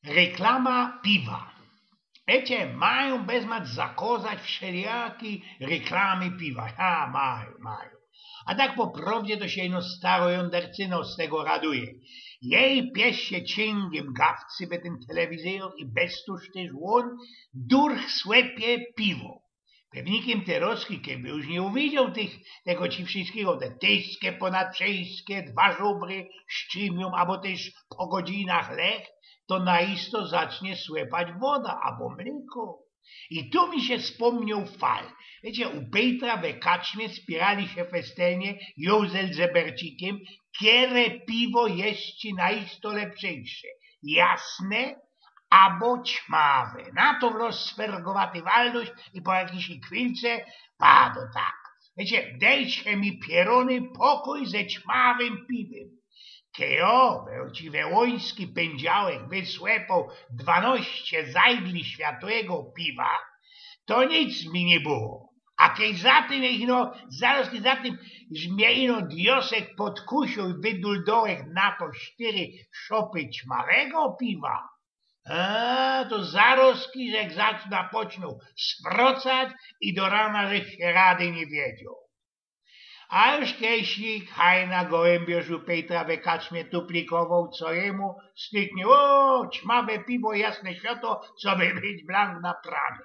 Reklama piwa. Wiecie, mają bezmać zakazać wszelijakie reklamy piwa. Mają. A tak po prawdzie to się ino starojądercyno z tego raduje. Jej pies się cięgiem gawcy by ten telewizor i bestuż też on durch słepie piwo. Pewnikiem te roski, kiedy już nie uwidział tego ci wszystkiego, te tyskie ponadprzejskie, dwa żubry szczymią, albo też po godzinach lech, to naisto zacznie słepać woda albo mleko. I tu mi się wspomniał fal. Wiecie, u Petra we kaczmie spierali się festenie Józel z Ebercikiem, kiere piwo jest ci naisto lepszejsze. Jasne albo ćmawe. Na to rozswergowaty Walduś i po jakiejś chwilce padło tak. Wiecie, dejcie mi pierony pokój ze ćmawym piwem. Kejo, ci wełoński pędziałek wysłepał 12 zajdli światłego piwa, to nic mi nie było. A kiedy za tym, zaraz za tym, że mnie diosek podkusił i wyduldołek na to 4 szopy ćmawego piwa, to zaroski, że zaczyna poczną sprocać i do rana, że się rady nie wiedział. A już kieślik hajna gołębiożu Petra we kaczmie tuplikował, co jemu styknie, ćmawe piwo, jasne światło, co by być blank na pramy.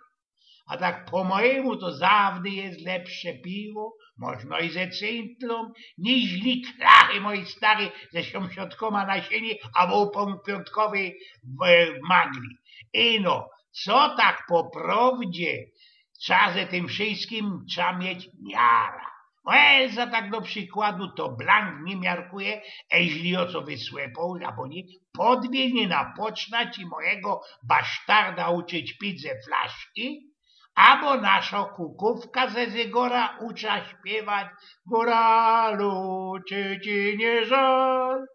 A tak po mojemu to zawdy jest lepsze piwo, można i ze cyntlą, niźli klachy moi stary ze siąsiątkoma na sieni, a w piątkowej magli. Ino, co tak po prawdzie, trzeba ze tym wszystkim trzeba mieć miara. Za tak do przykładu to blank nie miarkuje, jeśli o co wysłepał, albo nie, podbiegnie napoczynać i mojego basztarda uczyć pić ze flaszki, albo nasza kukówka ze Zygora ucza śpiewać góralu, czy ci nie żal?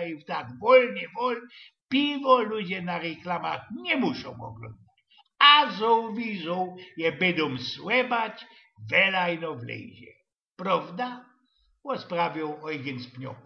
I tak wolnie, piwo ludzie na reklamach nie muszą oglądać, a widzą je będą słebać, welajno wlezie. Prawda? Sprawił Eugen z Pniok.